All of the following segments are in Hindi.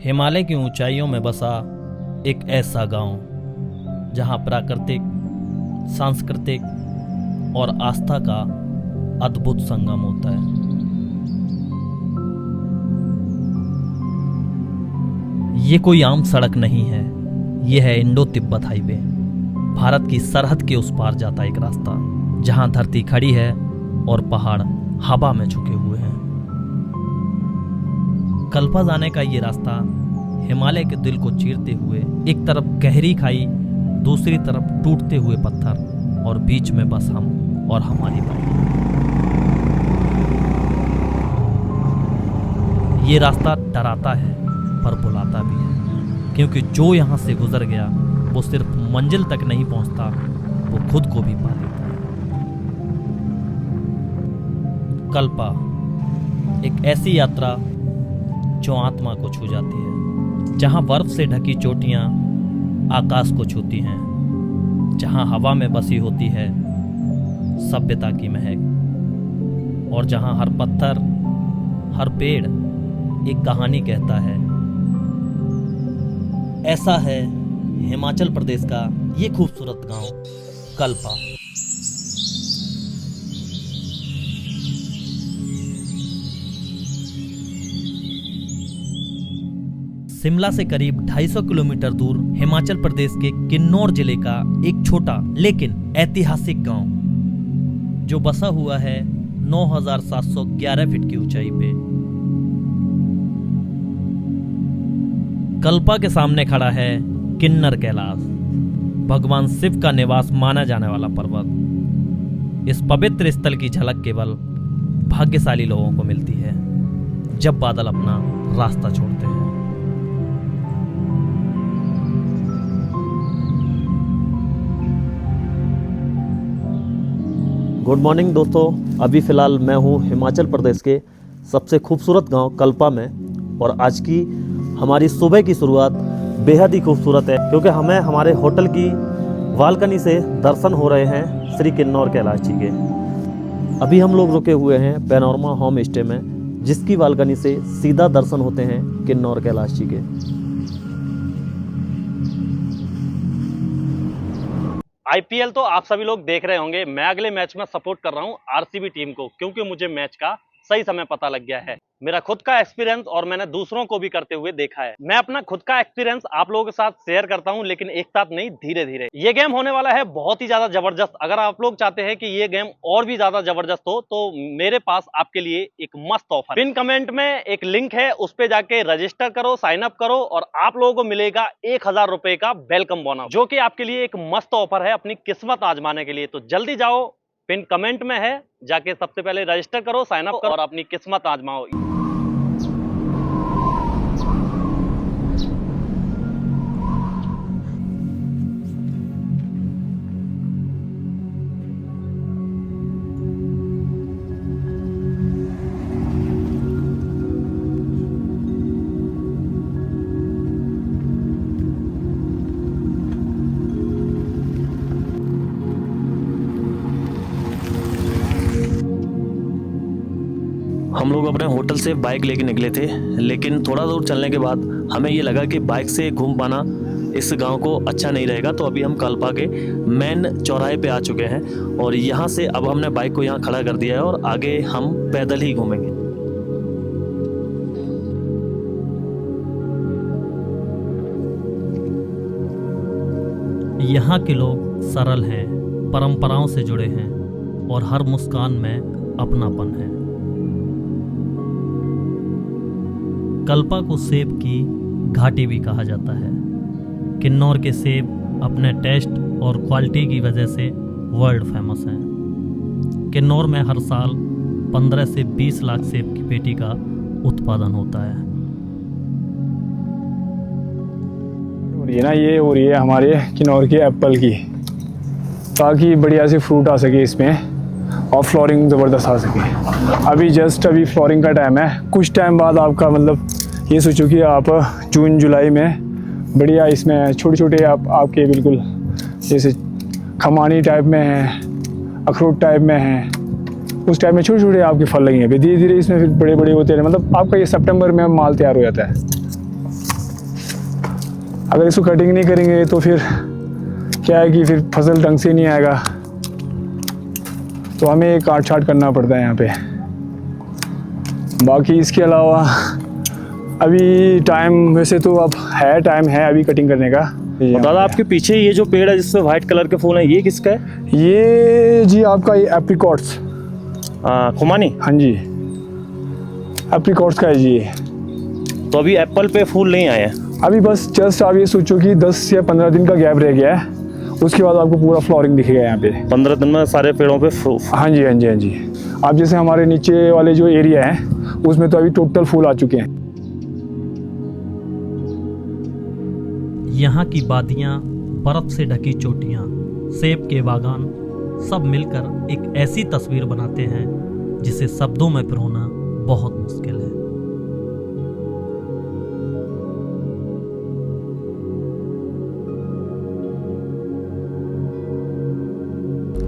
हिमालय की ऊंचाइयों में बसा एक ऐसा गांव जहां प्राकृतिक, सांस्कृतिक और आस्था का अद्भुत संगम होता है। ये कोई आम सड़क नहीं है, ये है इंडो तिब्बत हाईवे। भारत की सरहद के उस पार जाता एक रास्ता जहां धरती खड़ी है और पहाड़ हवा में झुके हुए हैं। कल्पा जाने का ये रास्ता हिमालय के दिल को चीरते हुए, एक तरफ गहरी खाई, दूसरी तरफ टूटते हुए पत्थर और बीच में बस हम और हमारी बाइक। ये रास्ता डराता है पर बुलाता भी है, क्योंकि जो यहाँ से गुजर गया वो सिर्फ मंजिल तक नहीं पहुंचता, वो खुद को भी पा लेता है। कल्पा एक ऐसी यात्रा जो आत्मा को छू जाती है, जहां बर्फ से ढकी चोटियां आकाश को छूती हैं, जहां हवा में बसी होती है सभ्यता की महक, और जहां हर पत्थर, हर पेड़ एक कहानी कहता है। ऐसा है हिमाचल प्रदेश का ये खूबसूरत गांव कल्पा। शिमला से करीब 250 किलोमीटर दूर हिमाचल प्रदेश के किन्नौर जिले का एक छोटा लेकिन ऐतिहासिक गांव, जो बसा हुआ है 9,711 फीट की ऊंचाई पे। कल्पा के सामने खड़ा है किन्नर कैलाश, भगवान शिव का निवास माना जाने वाला पर्वत। इस पवित्र स्थल की झलक केवल भाग्यशाली लोगों को मिलती है जब बादल अपना रास्ता छोड़ते हैं। गुड मॉर्निंग दोस्तों, अभी फ़िलहाल मैं हूँ हिमाचल प्रदेश के सबसे खूबसूरत गांव कल्पा में, और आज की हमारी सुबह की शुरुआत बेहद ही खूबसूरत है, क्योंकि हमें हमारे होटल की बालकनी से दर्शन हो रहे हैं श्री किन्नौर कैलाश जी के। अभी हम लोग रुके हुए हैं पैनोरमा होम स्टे में, जिसकी बालकनी से सीधा दर्शन होते हैं किन्नौर कैलाश जी के। आईपीएल तो आप सभी लोग देख रहे होंगे। मैं अगले मैच में सपोर्ट कर रहा हूं आरसीबी टीम को, क्योंकि मुझे मैच का सही समय पता लग गया है। मेरा खुद का एक्सपीरियंस और मैंने दूसरों को भी करते हुए देखा है। मैं अपना खुद का एक्सपीरियंस आप लोगों के साथ शेयर करता हूं, लेकिन एक साथ नहीं, धीरे धीरे। ये गेम होने वाला है बहुत ही ज्यादा जबरदस्त। अगर आप लोग चाहते हैं कि ये गेम और भी ज्यादा जबरदस्त हो, तो मेरे पास आपके लिए एक मस्त ऑफर। पिन कमेंट में एक लिंक है, उस पे जाके रजिस्टर करो, साइन अप करो, और आप लोगों को मिलेगा 1,000 रुपए का वेलकम बोनस, जो कि आपके लिए एक मस्त ऑफर है अपनी किस्मत आजमाने के लिए। तो जल्दी जाओ, पिन कमेंट में है, जाके सबसे पहले रजिस्टर करो, साइन अप करो और अपनी किस्मत आजमाओ। हम लोग अपने होटल से बाइक लेके निकले थे, लेकिन थोड़ा दूर चलने के बाद हमें ये लगा कि बाइक से घूम पाना इस गांव को अच्छा नहीं रहेगा। तो अभी हम कल्पा के मेन चौराहे पे आ चुके हैं, और यहाँ से अब हमने बाइक को यहाँ खड़ा कर दिया है और आगे हम पैदल ही घूमेंगे। यहाँ के लोग सरल हैं, परंपराओं से जुड़े हैं और हर मुस्कान में अपनापन है। कल्पा को सेब की घाटी भी कहा जाता है। किन्नौर के सेब अपने टेस्ट और क्वालिटी की वजह से वर्ल्ड फेमस हैं। किन्नौर में हर साल 15 से 20 लाख सेब की पेटी का उत्पादन होता है। और ये ना, ये हो रही है हमारे किन्नौर के एप्पल की, ताकि बढ़िया से फ्रूट आ सके इसमें और फ्लोरिंग ज़बरदस्त आ सके। अभी फ्लोरिंग का टाइम है। कुछ टाइम बाद आपका मतलब ये सोचो कि आप जून जुलाई में बढ़िया इसमें छोटे छोटे आपके बिल्कुल जैसे खमानी टाइप में हैं, अखरोट टाइप में हैं, उस टाइप में छोटे छोटे आपके फल लगेंगे। धीरे धीरे इसमें फिर बड़े बड़े होते हैं। मतलब आपका ये सितंबर में माल तैयार हो जाता है। अगर इसको कटिंग नहीं करेंगे तो फिर क्या है कि फिर फसल ढंग से नहीं आएगा, तो हमें काट छाट करना पड़ता है यहाँ पे। बाकी इसके अलावा अभी टाइम वैसे तो अब है, टाइम है अभी कटिंग करने का। और दादा आपके पीछे ये जो पेड़ है जिसमें व्हाइट कलर के फूल हैं, ये किसका है? ये जी आपका ये एप्रिकॉट्स, खुमानी। हाँ जी एप्रिकॉट्स का है जी। तो अभी एप्पल पे फूल नहीं आए हैं? अभी बस जस्ट आप ये सोचो कि 10 या 15 दिन का गैप रह गया है, उसके बाद आपको पूरा फ्लोरिंग दिखेगा यहाँ पे। 15 दिन में सारे पेड़ों पे हाँ जी हाँ जी हाँ जी। आप जैसे हमारे नीचे वाले जो एरिया है उसमें तो अभी टोटल फूल आ चुके हैं। यहाँ की वादियाँ, बर्फ से ढकी चोटियाँ, सेब के बागान सब मिलकर एक ऐसी तस्वीर बनाते हैं जिसे शब्दों में पिरोना बहुत मुश्किल है।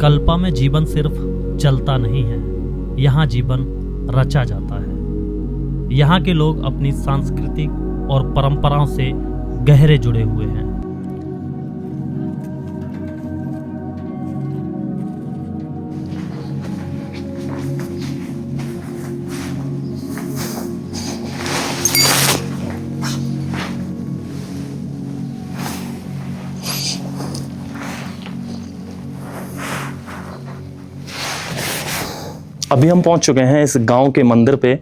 कल्पा में जीवन सिर्फ चलता नहीं है, यहाँ जीवन रचा जाता है। यहाँ के लोग अपनी सांस्कृतिक और परंपराओं से गहरे जुड़े हुए हैं। अभी हम पहुंच चुके हैं इस गांव के मंदिर पे,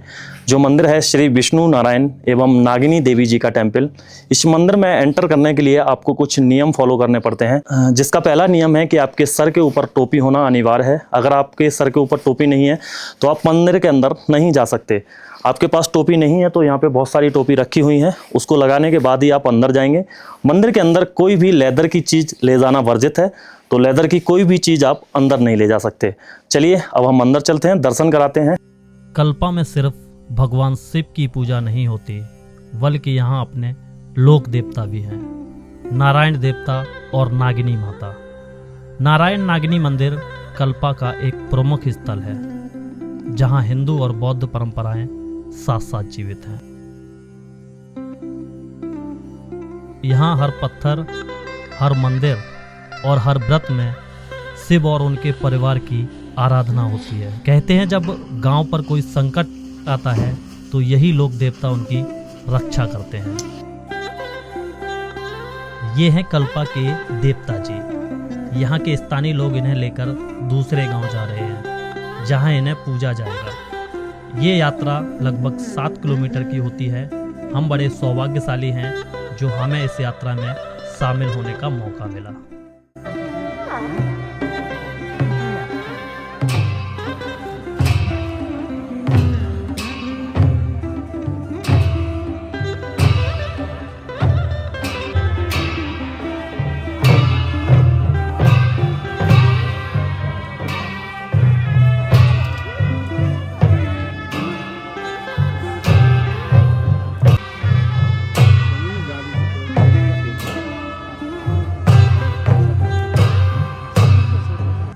जो मंदिर है श्री विष्णु नारायण एवं नागिनी देवी जी का टेम्पल। इस मंदिर में एंटर करने के लिए आपको कुछ नियम फॉलो करने पड़ते हैं, जिसका पहला नियम है कि आपके सर के ऊपर टोपी होना अनिवार्य है। अगर आपके सर के ऊपर टोपी नहीं है तो आप मंदिर के अंदर नहीं जा सकते। आपके पास टोपी नहीं है तो यहाँ पे बहुत सारी टोपी रखी हुई हैं, उसको लगाने के बाद ही आप अंदर जाएंगे। मंदिर के अंदर कोई भी लेदर की चीज़ ले जाना वर्जित है, तो लेदर की कोई भी चीज़ आप अंदर नहीं ले जा सकते। चलिए अब हम अंदर चलते हैं, दर्शन कराते हैं। कल्पा में सिर्फ भगवान शिव की पूजा नहीं होती, बल्कि यहाँ अपने लोक देवता भी हैं, नारायण देवता और नागिनी माता। नारायण नागिनी मंदिर कल्पा का एक प्रमुख स्थल है, जहाँ हिंदू और बौद्ध परंपराएं साथ साथ जीवित हैं। यहाँ हर पत्थर, हर मंदिर और हर व्रत में शिव और उनके परिवार की आराधना होती है। कहते हैं जब गांव पर कोई संकट आता है तो यही लोक देवता उनकी रक्षा करते हैं। ये हैं कल्पा के देवता जी। यहाँ के स्थानीय लोग इन्हें लेकर दूसरे गांव जा रहे हैं, जहां इन्हें पूजा जाएगा। ये यात्रा लगभग 7 किलोमीटर की होती है। हम बड़े सौभाग्यशाली हैं जो हमें इस यात्रा में शामिल होने का मौका मिला।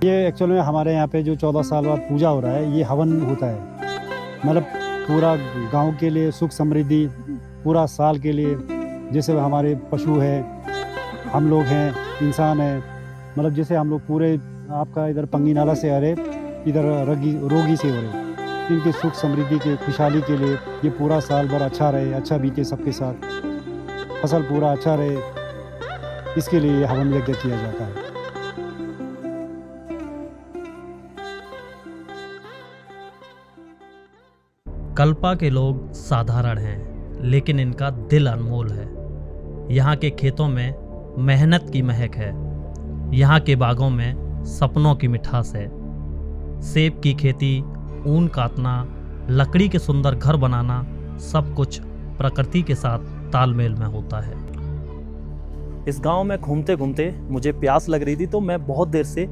ये एक्चुअल में हमारे यहाँ पे जो 14 साल बाद पूजा हो रहा है, ये हवन होता है। मतलब पूरा गांव के लिए सुख समृद्धि, पूरा साल के लिए। जैसे हमारे पशु है, हम लोग हैं, इंसान है, मतलब जैसे हम लोग पूरे आपका इधर पंगी नाला से आ रहे, इधर रोगी से हो रहे, इनके सुख समृद्धि के खुशहाली के लिए ये पूरा साल भर अच्छा रहे, अच्छा बीते सबके साथ, फसल पूरा अच्छा रहे, इसके लिए हवन यज्ञ किया जाता है। कल्पा के लोग साधारण हैं, लेकिन इनका दिल अनमोल है। यहाँ के खेतों में मेहनत की महक है, यहाँ के बागों में सपनों की मिठास है। सेब की खेती, ऊन काटना, लकड़ी के सुंदर घर बनाना, सब कुछ प्रकृति के साथ तालमेल में होता है। इस गांव में घूमते घूमते मुझे प्यास लग रही थी, तो मैं बहुत देर से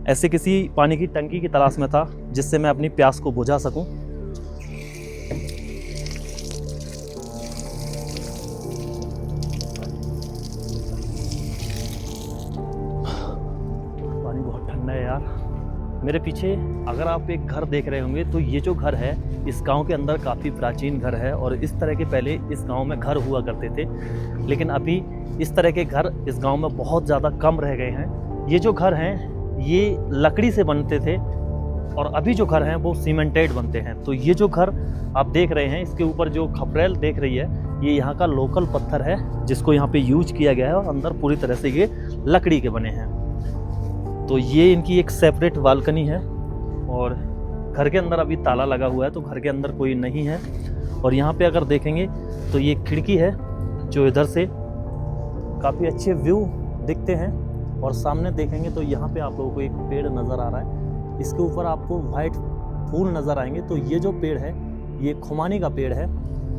ऐसे किसी पानी की टंकी की तलाश में था जिससे मैं अपनी प्यास को बुझा सकूं। मेरे पीछे अगर आप एक घर देख रहे होंगे तो ये जो घर है इस गांव के अंदर काफ़ी प्राचीन घर है और इस तरह के पहले इस गांव में घर हुआ करते थे, लेकिन अभी इस तरह के घर इस गांव में बहुत ज़्यादा कम रह गए हैं। ये जो घर हैं ये लकड़ी से बनते थे और अभी जो घर हैं वो सीमेंटेड बनते हैं। तो ये जो घर आप देख रहे हैं इसके ऊपर जो खपरेल देख रही है ये यहाँ का लोकल पत्थर है जिसको यहाँ पे यूज किया गया है और अंदर पूरी तरह से ये लकड़ी के बने हैं। तो ये इनकी एक सेपरेट बालकनी है और घर के अंदर अभी ताला लगा हुआ है तो घर के अंदर कोई नहीं है। और यहाँ पे अगर देखेंगे तो ये खिड़की है जो इधर से काफ़ी अच्छे व्यू दिखते हैं और सामने देखेंगे तो यहाँ पे आप लोगों को एक पेड़ नज़र आ रहा है, इसके ऊपर आपको वाइट फूल नज़र आएंगे। तो ये जो पेड़ है ये खुमानी का पेड़ है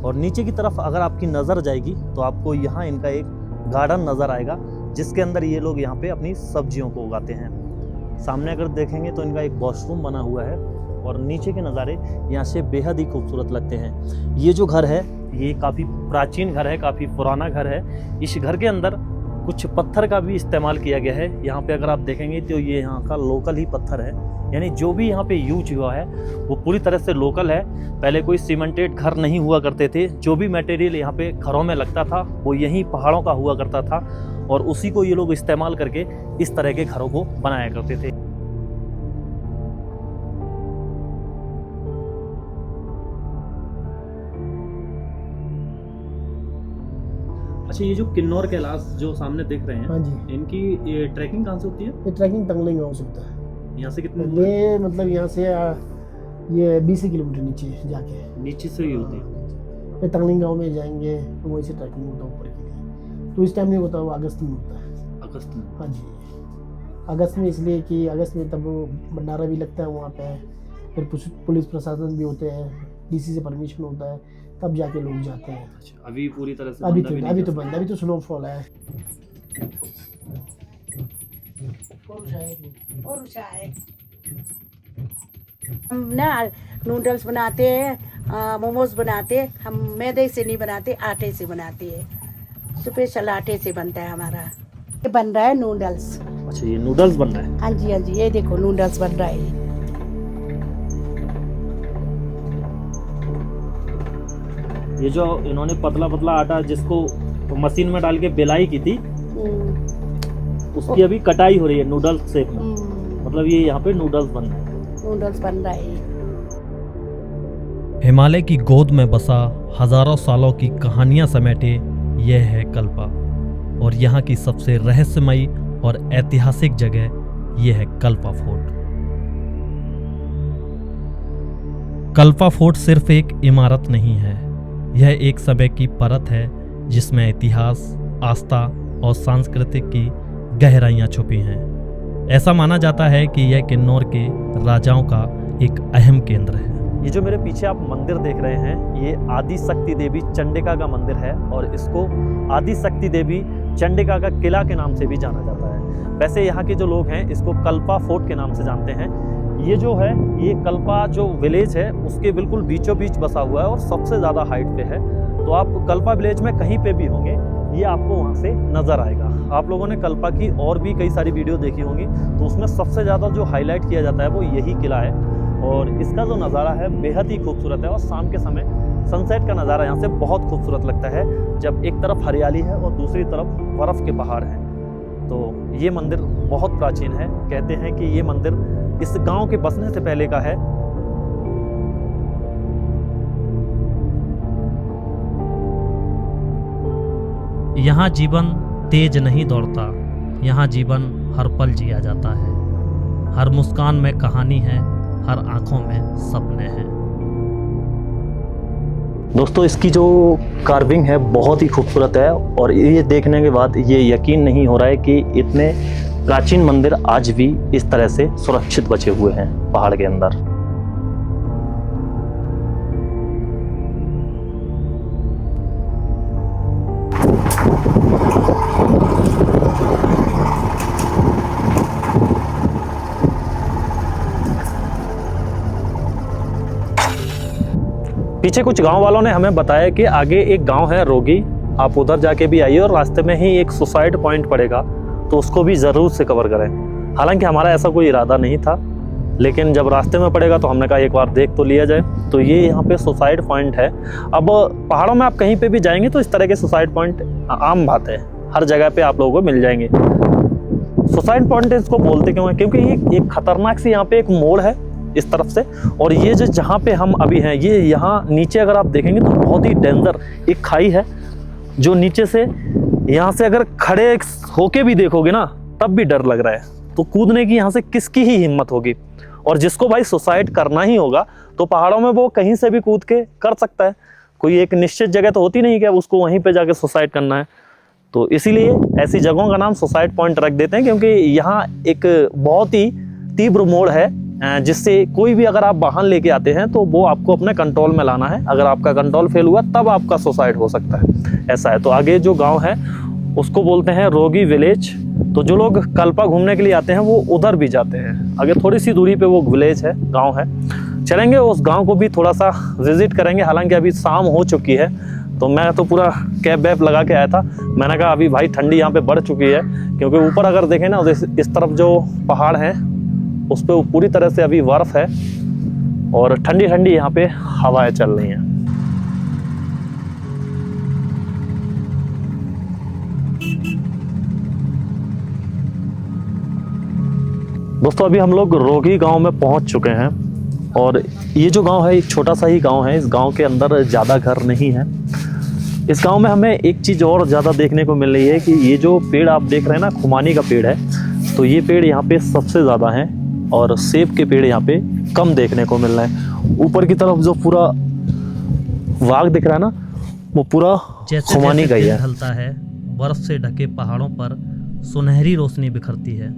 और नीचे की तरफ अगर आपकी नज़र जाएगी तो आपको यहाँ इनका एक गार्डन नज़र आएगा जिसके अंदर ये लोग यहाँ पे अपनी सब्जियों को उगाते हैं। सामने अगर देखेंगे तो इनका एक वॉशरूम बना हुआ है और नीचे के नज़ारे यहाँ से बेहद ही खूबसूरत लगते हैं। ये जो घर है ये काफ़ी प्राचीन घर है, काफ़ी पुराना घर है। इस घर के अंदर कुछ पत्थर का भी इस्तेमाल किया गया है। यहाँ पे अगर आप देखेंगे तो ये यहाँ का लोकल ही पत्थर है, यानी जो भी यहाँ पे यूज हुआ है वो पूरी तरह से लोकल है। पहले कोई सीमेंटेड घर नहीं हुआ करते थे, जो भी मटेरियल यहाँ पे घरों में लगता था वो यहीं पहाड़ों का हुआ करता था और उसी को ये लोग इस्तेमाल करके इस तरह के घरों को बनाया करते थे। अच्छा, ये जो किन्नौर कैलाश जो सामने देख रहे हैं, हाँ जी, इनकी ये ट्रैकिंग कहाँ से होती है? ये ट्रैकिंग तंगलिंग गाँव से होता है। यहाँ से कितने दूर? ये मतलब यहाँ से ये 20 किलोमीटर नीचे जाके नीचे से ही होती है। फिर तंगलिंग गाँव में जाएंगे तो वहीं से ट्रैकिंग होता है ऊपर के लिए। तो इस टाइम नहीं होता, वो अगस्त में होता है। अगस्त में? हाँ जी, अगस्त में, इसलिए कि अगस्त में तब भंडारा भी लगता है वहाँ पे, फिर पुलिस प्रशासन भी होते हैं, डीसी से परमिशन होता है, तब जाके लोग जाते हैं। अच्छा, अभी पूरी तरह से अभी बंदा भी तो नहीं अभी कर तो सकता। बंद, अभी तो स्नोफॉल है। हम ना नूडल्स बनाते हैं, मोमोज बनाते हैं, हम मैदे से नहीं बनाते, आटे से बनाते हैं। स्पेशल आटे से बनता है हमारा। ये बन रहा है नूडल्स। अच्छा, ये नूडल्स बन रहा है? हाँ जी, हाँ जी, ये देखो नूडल्स बन रहा है। ये जो इन्होंने पतला पतला आटा जिसको मशीन में डाल के बेलाई की थी उसकी अभी कटाई हो रही है नूडल्स शेप में। मतलब ये यहाँ पे नूडल्स बन रहे हैं। नूडल्स बन रहा है। हिमालय की गोद में बसा हजारों सालों की कहानियां समेटे यह है कल्पा और यहाँ की सबसे रहस्यमयी और ऐतिहासिक जगह यह है कल्पा फोर्ट। कल्पा फोर्ट सिर्फ एक इमारत नहीं है, यह एक समय की परत है जिसमें इतिहास, आस्था और सांस्कृतिक की गहराइयां छुपी हैं। ऐसा माना जाता है कि यह किन्नौर के राजाओं का एक अहम केंद्र है। ये जो मेरे पीछे आप मंदिर देख रहे हैं ये आदि शक्ति देवी चंडिका का मंदिर है और इसको आदि शक्ति देवी चंडिका का किला के नाम से भी जाना जाता है। वैसे यहाँ के जो लोग हैं इसको कल्पा फोर्ट के नाम से जानते हैं। ये जो है ये कल्पा जो विलेज है उसके बिल्कुल बीचों बीच बसा हुआ है और सबसे ज़्यादा हाइट पे है। तो आप कल्पा विलेज में कहीं पे भी होंगे ये आपको वहाँ से नज़र आएगा। आप लोगों ने कल्पा की और भी कई सारी वीडियो देखी होंगी तो उसमें सबसे ज़्यादा जो हाईलाइट किया जाता है वो यही किला है और इसका जो नज़ारा है बेहद ही खूबसूरत है और शाम के समय सनसेट का नज़ारा यहाँ से बहुत खूबसूरत लगता है जब एक तरफ हरियाली है और दूसरी तरफ बर्फ़ के पहाड़ हैं। तो ये मंदिर बहुत प्राचीन है। कहते हैं कि ये मंदिर इस गांव के बसने से पहले का है। यहाँ जीवन तेज नहीं दौड़ता, यहाँ जीवन हर पल जिया जाता है। हर मुस्कान में कहानी है, हर आंखों में सपने हैं। दोस्तों इसकी जो कार्विंग है बहुत ही खूबसूरत है और ये देखने के बाद ये यकीन नहीं हो रहा है कि इतने प्राचीन मंदिर आज भी इस तरह से सुरक्षित बचे हुए हैं पहाड़ के अंदर। पीछे कुछ गांव वालों ने हमें बताया कि आगे एक गांव है रोगी, आप उधर जाके भी आइए और रास्ते में ही एक सुसाइड पॉइंट पड़ेगा तो उसको भी ज़रूर से कवर करें। हालांकि हमारा ऐसा कोई इरादा नहीं था लेकिन जब रास्ते में पड़ेगा तो हमने कहा एक बार देख तो लिया जाए। तो ये यहाँ पे सुसाइड पॉइंट है। अब पहाड़ों में आप कहीं पे भी जाएंगे तो इस तरह के सुसाइड पॉइंट आम बात है, हर जगह पे आप लोगों को मिल जाएंगे। सुसाइड पॉइंट इसको बोलते क्यों है, क्योंकि ये एक खतरनाक सी यहाँ पे एक मोड़ है इस तरफ से, और ये जो जहाँ पे हम अभी हैं ये यहाँ नीचे अगर आप देखेंगे तो बहुत ही डेंजर एक खाई है, जो नीचे से यहाँ से अगर खड़े होके भी देखोगे ना तब भी डर लग रहा है। तो कूदने की यहाँ से किसकी ही हिम्मत होगी, और जिसको भाई सुसाइड करना ही होगा तो पहाड़ों में वो कहीं से भी कूद के कर सकता है, कोई एक निश्चित जगह तो होती नहीं कि उसको वहीं पे जाके सुसाइड करना है। तो इसीलिए ऐसी जगहों का नाम सुसाइड पॉइंट रख देते हैं, क्योंकि यहाँ एक बहुत ही तीव्र मोड़ है जिससे कोई भी अगर आप वाहन लेके आते हैं तो वो आपको अपने कंट्रोल में लाना है। अगर आपका कंट्रोल फेल हुआ तब आपका सुसाइड हो सकता है, ऐसा है। तो आगे जो गांव है उसको बोलते हैं रोगी विलेज। तो जो लोग कल्पा घूमने के लिए आते हैं वो उधर भी जाते हैं, आगे थोड़ी सी दूरी पे वो विलेज है, गांव है। चलेंगे उस गांव को भी थोड़ा सा विजिट करेंगे। हालांकि अभी शाम हो चुकी है, तो मैं तो पूरा कैब वैब लगा के आया था। मैंने कहा अभी भाई ठंडी यहाँ पे बढ़ चुकी है, क्योंकि ऊपर अगर देखें ना इस तरफ जो पहाड़ है उस पर पूरी तरह से अभी बर्फ है और ठंडी ठंडी यहाँ पे हवाएं चल रही हैं। दोस्तों अभी हम लोग रोगी गांव में पहुंच चुके हैं, और ये जो गांव है एक छोटा सा ही गांव है। इस गांव के अंदर ज़्यादा घर नहीं है। इस गांव में हमें एक चीज़ और ज़्यादा देखने को मिल रही है कि ये जो पेड़ आप देख रहे हैं ना, खुमानी का पेड़ है, तो ये पेड़ यहाँ पे सबसे ज़्यादा है, और सेब के पेड़ यहाँ पे कम देखने को मिल रहा है। ऊपर की तरफ जो पूरा वाग दिख रहा है ना, वो पूरा जैसे खुमानी का ही है। ढलता है, बर्फ से ढके पहाड़ों पर सुनहरी रोशनी बिखरती है।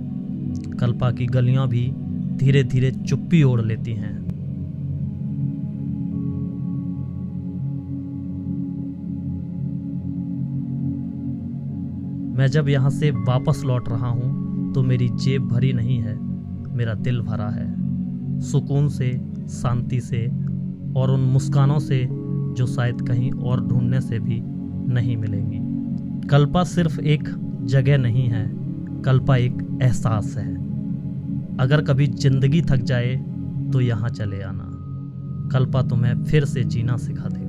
कल्पा की गलियां भी धीरे धीरे चुप्पी ओढ़ लेती हैं। मैं जब यहाँ से वापस लौट रहा हूँ तो मेरी जेब भरी नहीं है, मेरा दिल भरा है, सुकून से, शांति से और उन मुस्कानों से जो शायद कहीं और ढूंढने से भी नहीं मिलेंगी। कल्पा सिर्फ एक जगह नहीं है, कल्पा एक एहसास है। अगर कभी जिंदगी थक जाए तो यहाँ चले आना, कल्पा तुम्हें फिर से जीना सिखा दे।